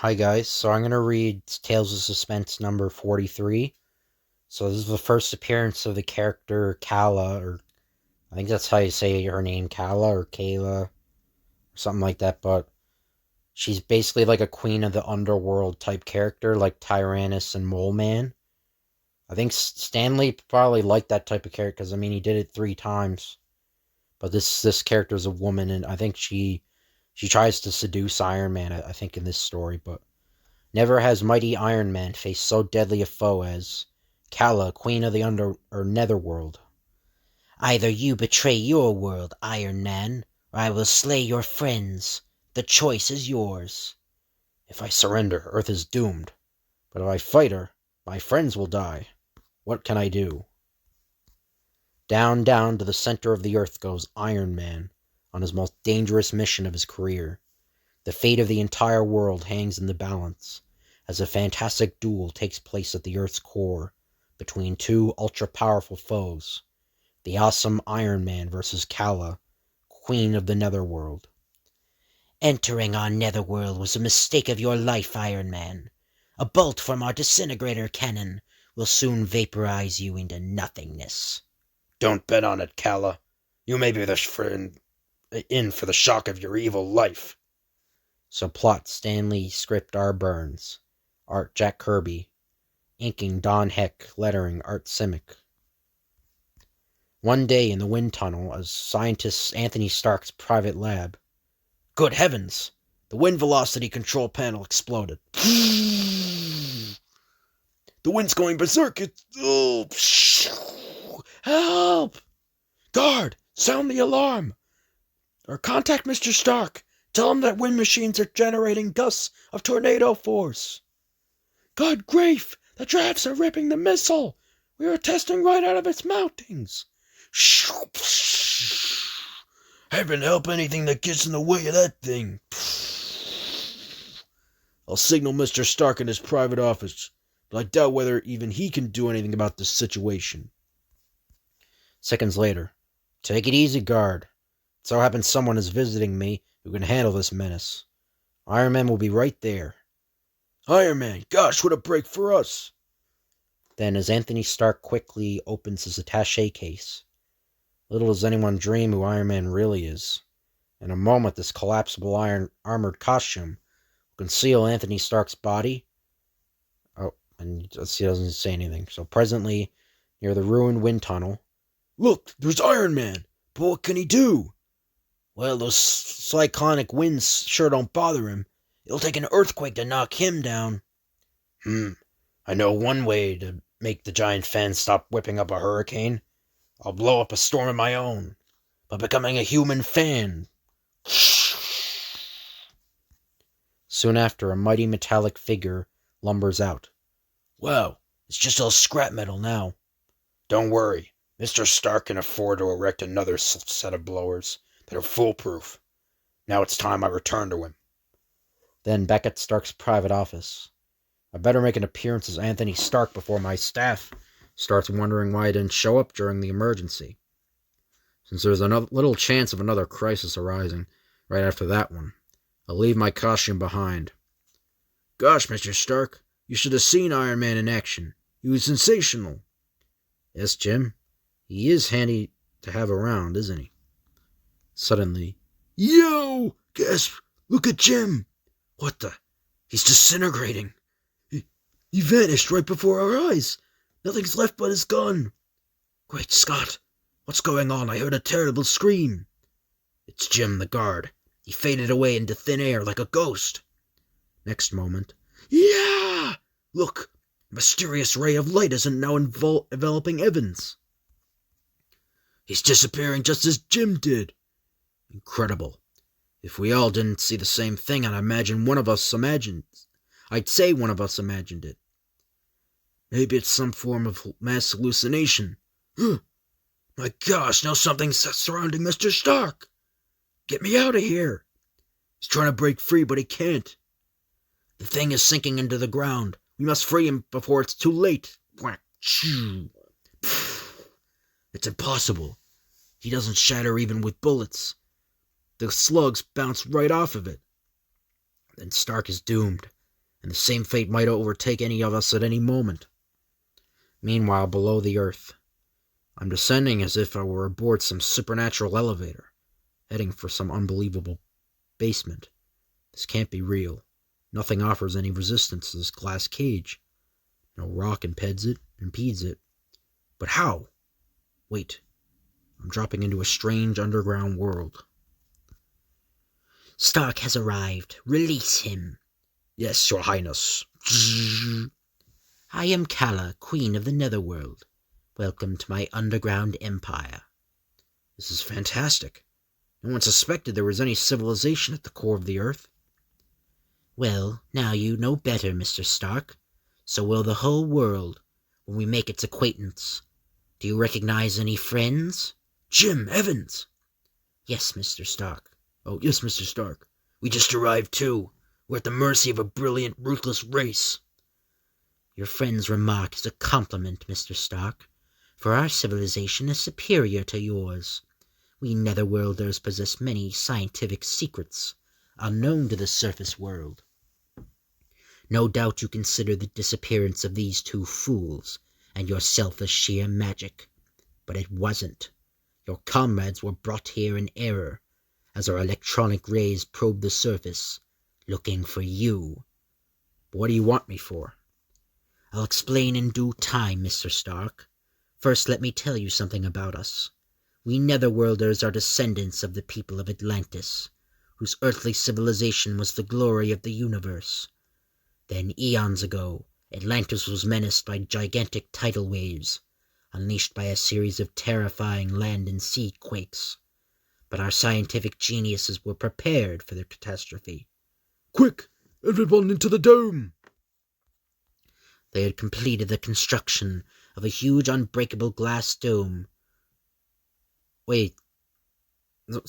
Hi guys. So I'm going to read Tales of Suspense number 43. So this is the first appearance of the character Kala, or I think that's how you say her name, Kala or Kayla, or something like that, but she's basically like a queen of the underworld type character, like Tyrannus and Mole Man. I think Stanley probably liked that type of character, because, I mean, he did it 3 times. But this character is a woman, and I think she tries to seduce Iron Man, I think, in this story, but never has mighty Iron Man faced so deadly a foe as Kala, queen of the netherworld. Either you betray your world, Iron Man, or I will slay your friends. The choice is yours. If I surrender, Earth is doomed. But if I fight her, my friends will die. What can I do? Down, down to the center of the Earth goes Iron Man on his most dangerous mission of his career. The fate of the entire world hangs in the balance as a fantastic duel takes place at the Earth's core between two ultra-powerful foes, the awesome Iron Man versus Kala, Queen of the Netherworld. Entering our Netherworld was a mistake of your life, Iron Man. A bolt from our disintegrator cannon will soon vaporize you into nothingness. Don't bet on it, Kala. You may be in for the shock of your evil life. So plot Stanley, script R. Burns, art Jack Kirby, inking Don Heck, lettering Art Simic. One day in the wind tunnel, as scientist Anthony Stark's private lab. Good heavens! The wind velocity control panel exploded. The wind's going berserk. Help! Guard, sound the alarm. Or contact Mr. Stark. Tell him that wind machines are generating gusts of tornado force. God grief! The drafts are ripping the missile. We are testing right out of its mountings. Heaven help anything that gets in the way of that thing. I'll signal Mr. Stark in his private office, but I doubt whether even he can do anything about this situation. Seconds later. Take it easy, guard. It so happens someone is visiting me who can handle this menace. Iron Man will be right there. Iron Man, gosh, what a break for us. Then, as Anthony Stark quickly opens his attaché case, little does anyone dream who Iron Man really is. In a moment, this collapsible iron armored costume will conceal Anthony Stark's body. Oh, and he doesn't say anything. So presently, near the ruined wind tunnel. Look, there's Iron Man, but what can he do? Well, those cyclonic winds sure don't bother him. It'll take an earthquake to knock him down. I know one way to make the giant fan stop whipping up a hurricane. I'll blow up a storm of my own by becoming a human fan. Soon after, a mighty metallic figure lumbers out. Wow, it's just all scrap metal now. Don't worry, Mr. Stark can afford to erect another set of blowers that are foolproof. Now it's time I return to him. Then back at Stark's private office. I better make an appearance as Anthony Stark before my staff starts wondering why I didn't show up during the emergency, since there's a little chance of another crisis arising right after that one. I'll leave my costume behind. Gosh, Mr. Stark, you should have seen Iron Man in action. He was sensational. Yes, Jim. He is handy to have around, isn't he? Suddenly, yo! Gasp! Look at Jim! What the? He's disintegrating. He vanished right before our eyes. Nothing's left but his gun. Great Scott! What's going on? I heard a terrible scream. It's Jim the guard. He faded away into thin air like a ghost. Next moment, yeah! Look, a mysterious ray of light isn't now enveloping Evans. He's disappearing just as Jim did. Incredible. If we all didn't see the same thing, I'd say one of us imagined it. Maybe it's some form of mass hallucination. My gosh, now something's surrounding Mr. Stark. Get me out of here. He's trying to break free, but he can't. The thing is sinking into the ground. We must free him before it's too late. It's impossible. He doesn't shatter even with bullets. The slugs bounce right off of it. Then Stark is doomed. and the same fate might overtake any of us at any moment. Meanwhile, below the earth, I'm descending as if I were aboard some supernatural elevator, heading for some unbelievable basement. This can't be real. Nothing offers any resistance to this glass cage. No rock impedes it. But how? Wait, I'm dropping into a strange underground world. Stark has arrived. Release him. Yes, your highness. I am Kala, queen of the Netherworld. Welcome to my underground empire. This is fantastic. No one suspected there was any civilization at the core of the earth. Well, now you know better, Mr. Stark. So will the whole world, when we make its acquaintance. Do you recognize any friends? Jim Evans! Yes, Mr. Stark. Oh, yes, Mr. Stark. We just arrived, too. We're at the mercy of a brilliant, ruthless race. Your friend's remark is a compliment, Mr. Stark, for our civilization is superior to yours. We Netherworlders possess many scientific secrets unknown to the surface world. No doubt you consider the disappearance of these two fools and yourself as sheer magic, but it wasn't. Your comrades were brought here in error, as our electronic rays probed the surface, looking for you. What do you want me for? I'll explain in due time, Mr. Stark. First, let me tell you something about us. We Netherworlders are descendants of the people of Atlantis, whose earthly civilization was the glory of the universe. Then, eons ago, Atlantis was menaced by gigantic tidal waves, unleashed by a series of terrifying land and sea quakes. But our scientific geniuses were prepared for the catastrophe. Quick! Everyone into the dome! They had completed the construction of a huge unbreakable glass dome. Wait, but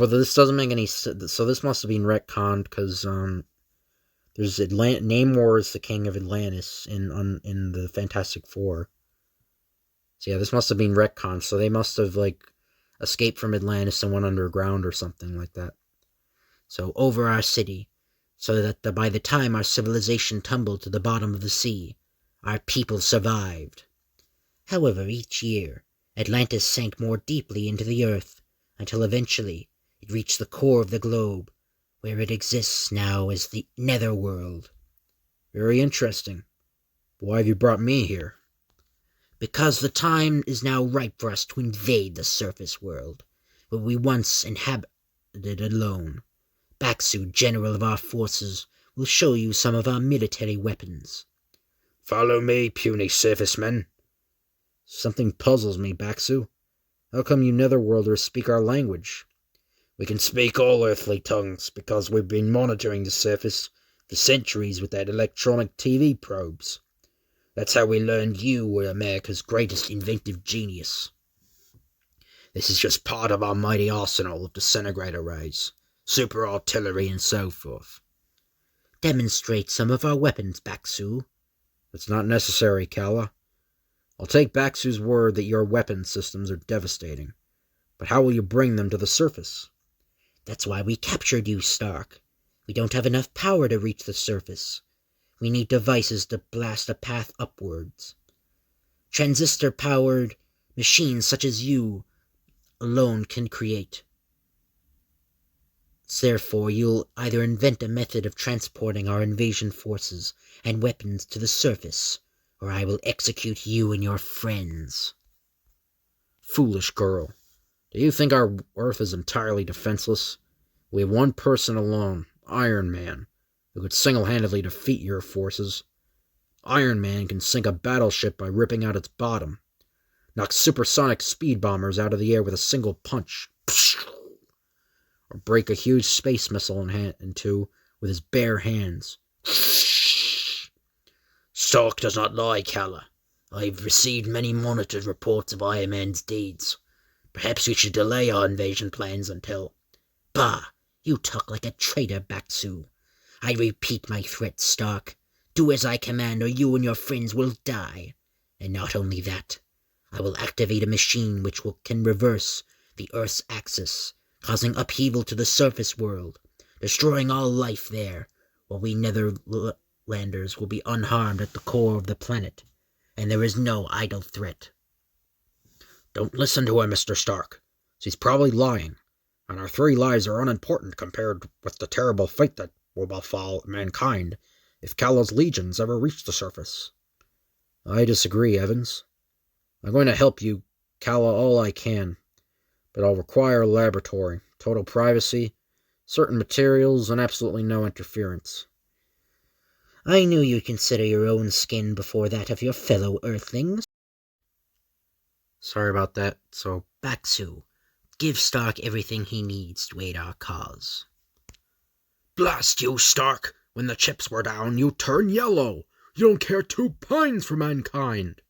this doesn't make any sense. So this must have been retconned because there's Namor is the king of Atlantis in the Fantastic Four. So yeah, this must have been retconned. So they must have escaped from Atlantis and went underground or something like that. So over our city, so that by the time our civilization tumbled to the bottom of the sea, our people survived. However, each year, Atlantis sank more deeply into the earth, until eventually it reached the core of the globe, where it exists now as the Netherworld. Very interesting. Why have you brought me here? Because the time is now ripe for us to invade the surface world, where we once inhabited alone. Baksu, general of our forces, will show you some of our military weapons. Follow me, puny surface men. Something puzzles me, Baksu. How come you Netherworlders speak our language? We can speak all earthly tongues because we've been monitoring the surface for centuries with that electronic TV probes. That's how we learned you were America's greatest inventive genius. This is just part of our mighty arsenal of disintegrator rays, super artillery, and so forth. Demonstrate some of our weapons, Baksu. It's not necessary, Kala. I'll take Baksu's word that your weapon systems are devastating. But how will you bring them to the surface? That's why we captured you, Stark. We don't have enough power to reach the surface. We need devices to blast a path upwards. Transistor-powered machines such as you alone can create. Therefore, you'll either invent a method of transporting our invasion forces and weapons to the surface, or I will execute you and your friends. Foolish girl. Do you think our Earth is entirely defenseless? We have one person alone, Iron Man, who could single-handedly defeat your forces. Iron Man can sink a battleship by ripping out its bottom, knock supersonic speed bombers out of the air with a single punch, or break a huge space missile in two with his bare hands. Stark does not lie, Kala. I have received many monitored reports of Iron Man's deeds. Perhaps we should delay our invasion plans until... Bah! You talk like a traitor, Baksu. I repeat my threat, Stark. Do as I command, or you and your friends will die. And not only that, I will activate a machine which can reverse the Earth's axis, causing upheaval to the surface world, destroying all life there, while we landers will be unharmed at the core of the planet, and there is no idle threat. Don't listen to him, Mr. Stark. She's probably lying, and our 3 lives are unimportant compared with the terrible fate that will befall mankind if Kala's legions ever reach the surface. I disagree, Evans. I'm going to help you, Kala, all I can, but I'll require a laboratory, total privacy, certain materials, and absolutely no interference. I knew you'd consider your own skin before that of your fellow Earthlings. Sorry about that. So, Baksu, give Stark everything he needs to aid our cause. Blast you, Stark! When the chips were down, you turned yellow. You don't care 2 pines for mankind.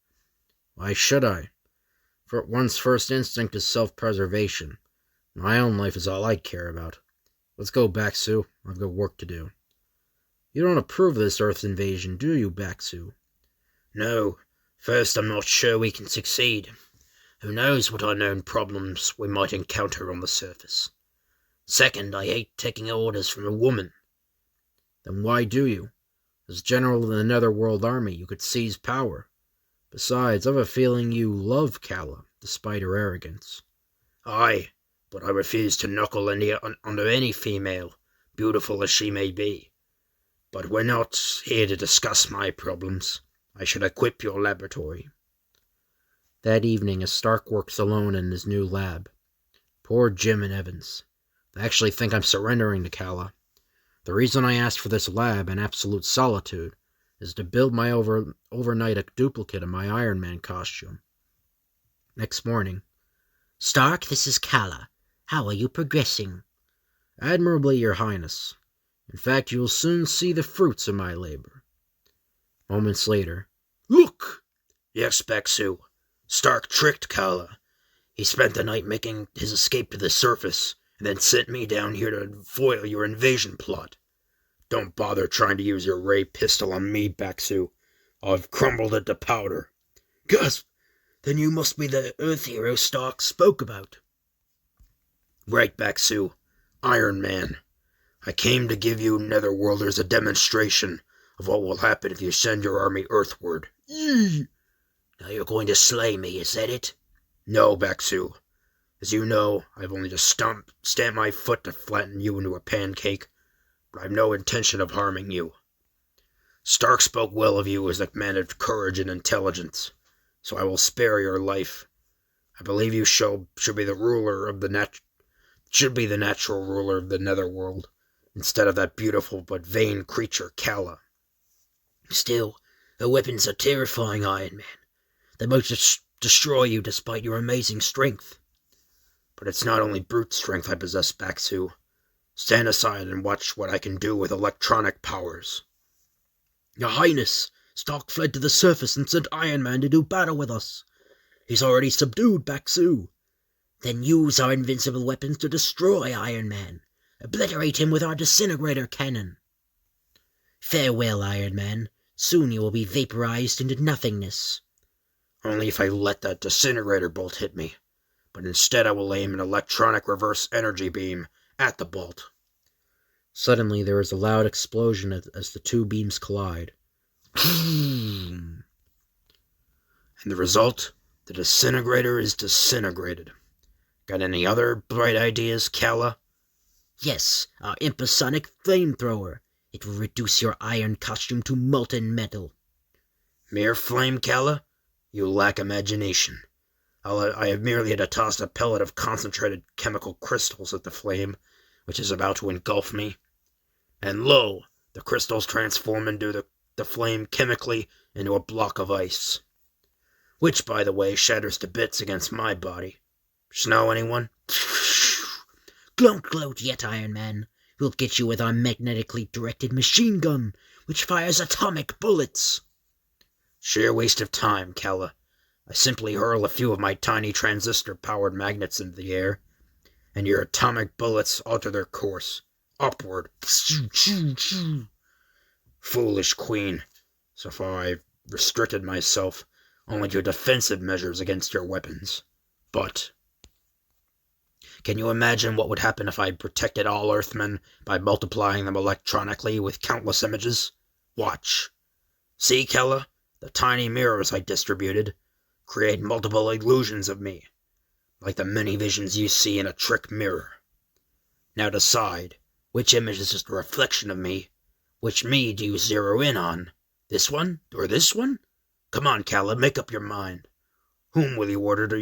Why should I? For one's first instinct is self-preservation. My own life is all I care about. Let's go, Baksu. I've got work to do. You don't approve of this Earth invasion, do you, Baksu? No. First, I'm not sure we can succeed. Who knows what unknown problems we might encounter on the surface. Second, I hate taking orders from a woman. Then why do you? As general of the Netherworld Army, you could seize power. Besides, I've a feeling you love Kala, despite her arrogance. Aye, but I refuse to knuckle under any female, beautiful as she may be. But we're not here to discuss my problems. I should equip your laboratory. That evening, as Stark works alone in his new lab. Poor Jim and Evans. They actually think I'm surrendering to Kala. The reason I asked for this lab in absolute solitude is to build my overnight a duplicate of my Iron Man costume. Next morning. Stark, this is Kala. How are you progressing? Admirably, Your Highness. In fact, you will soon see the fruits of my labor. Moments later. Look! Yes, Baksu. Stark tricked Kala. He spent the night making his escape to the surface, and then sent me down here to foil your invasion plot. Don't bother trying to use your ray pistol on me, Baksu. I've crumbled it to powder. Gasp! Then you must be the Earth hero Stark spoke about. Right, Baksu. Iron Man. I came to give you Netherworlders a demonstration of what will happen if you send your army earthward. Yee! Now you're going to slay me, is that it? No, Baksu. As you know, I've only just stamped my foot to flatten you into a pancake, but I've no intention of harming you. Stark spoke well of you as a man of courage and intelligence, so I will spare your life. I believe you should be the ruler of the natural ruler of the Netherworld, instead of that beautiful but vain creature, Kala. Still, the weapons are terrifying, Iron Man. They might destroy you despite your amazing strength. But it's not only brute strength I possess, Baksu. Stand aside and watch what I can do with electronic powers. Your Highness, Stark fled to the surface and sent Iron Man to do battle with us. He's already subdued Baksu. Then use our invincible weapons to destroy Iron Man. Obliterate him with our disintegrator cannon. Farewell, Iron Man. Soon you will be vaporized into nothingness. Only if I let that disintegrator bolt hit me. But instead I will aim an electronic reverse energy beam at the bolt. Suddenly there is a loud explosion as the 2 beams collide. And the result? The disintegrator is disintegrated. Got any other bright ideas, Kala? Yes, our impersonic flamethrower. It will reduce your iron costume to molten metal. Mere flame, Kala? You lack imagination. I have merely had to toss a pellet of concentrated chemical crystals at the flame, which is about to engulf me. And lo, the crystals transform into the flame chemically into a block of ice. Which, by the way, shatters to bits against my body. Snow, anyone? Don't gloat yet, Iron Man. We'll get you with our magnetically directed machine gun, which fires atomic bullets. Sheer waste of time, Kala. I simply hurl a few of my tiny transistor-powered magnets into the air, and your atomic bullets alter their course, upward. Foolish queen. So far I've restricted myself only to defensive measures against your weapons. But can you imagine what would happen if I protected all Earthmen by multiplying them electronically with countless images? Watch. See, Kella? The tiny mirrors I distributed create multiple illusions of me, like the many visions you see in a trick mirror. Now decide, which image is just a reflection of me? Which me do you zero in on? This one or this one? Come on, Kella, make up your mind. Whom will you order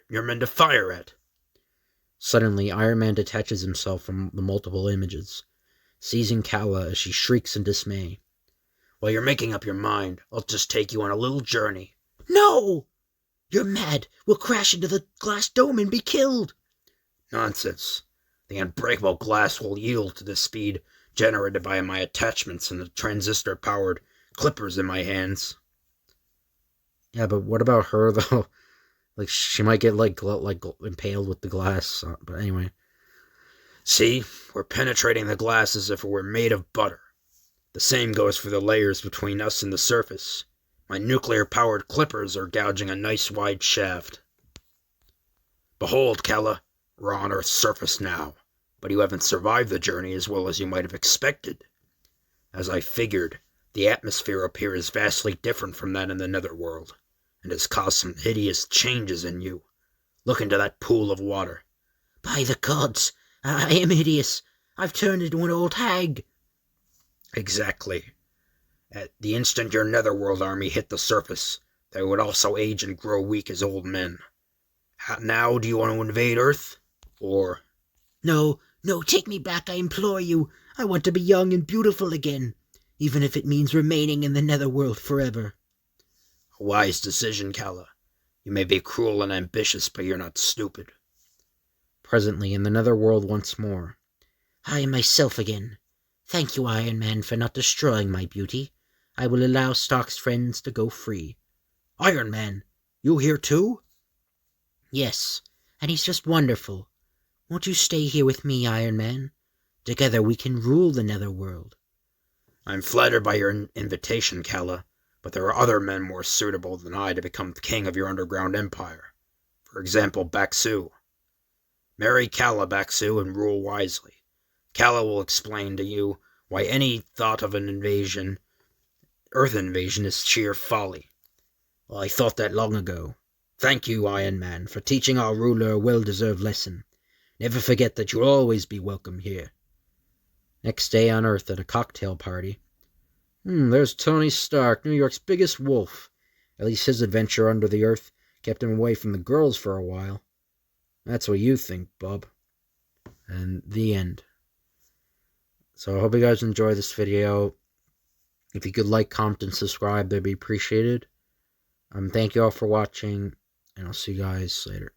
your men to fire at? Suddenly, Iron Man detaches himself from the multiple images, seizing Kala as she shrieks in dismay. While you're making up your mind, I'll just take you on a little journey. No! You're mad. We'll crash into the glass dome and be killed. Nonsense. The unbreakable glass will yield to the speed generated by my attachments and the transistor-powered clippers in my hands. Yeah, but what about her, though? Like, she might get, impaled with the glass. But anyway. See? We're penetrating the glass as if it were made of butter. The same goes for the layers between us and the surface. My nuclear-powered clippers are gouging a nice wide shaft. Behold, Kella, we're on Earth's surface now, but you haven't survived the journey as well as you might have expected. As I figured, the atmosphere up here is vastly different from that in the netherworld, and has caused some hideous changes in you. Look into that pool of water. By the gods, I am hideous. I've turned into an old hag. Exactly. At the instant your netherworld army hit the surface, they would also age and grow weak as old men. Now, do you want to invade Earth? Or... No, take me back, I implore you. I want to be young and beautiful again, even if it means remaining in the netherworld forever. A wise decision, Kalla. You may be cruel and ambitious, but you're not stupid. Presently, in the netherworld once more. I am myself again. Thank you, Iron Man, for not destroying my beauty. I will allow Stark's friends to go free. Iron Man, you here too? Yes, and he's just wonderful. Won't you stay here with me, Iron Man? Together we can rule the netherworld. I'm flattered by your invitation, Kalla, but there are other men more suitable than I to become king of your underground empire. For example, Baksu. Marry Kalla, Baksu, and rule wisely. Kalla will explain to you why any thought of an Earth invasion, is sheer folly. Well, I thought that long ago. Thank you, Iron Man, for teaching our ruler a well-deserved lesson. Never forget that you'll always be welcome here. Next day on Earth at a cocktail party. There's Tony Stark, New York's biggest wolf. At least his adventure under the earth kept him away from the girls for a while. That's what you think, bub. And the end. So I hope you guys enjoy this video. If you could like, comment, and subscribe, that'd be appreciated. Thank you all for watching, and I'll see you guys later.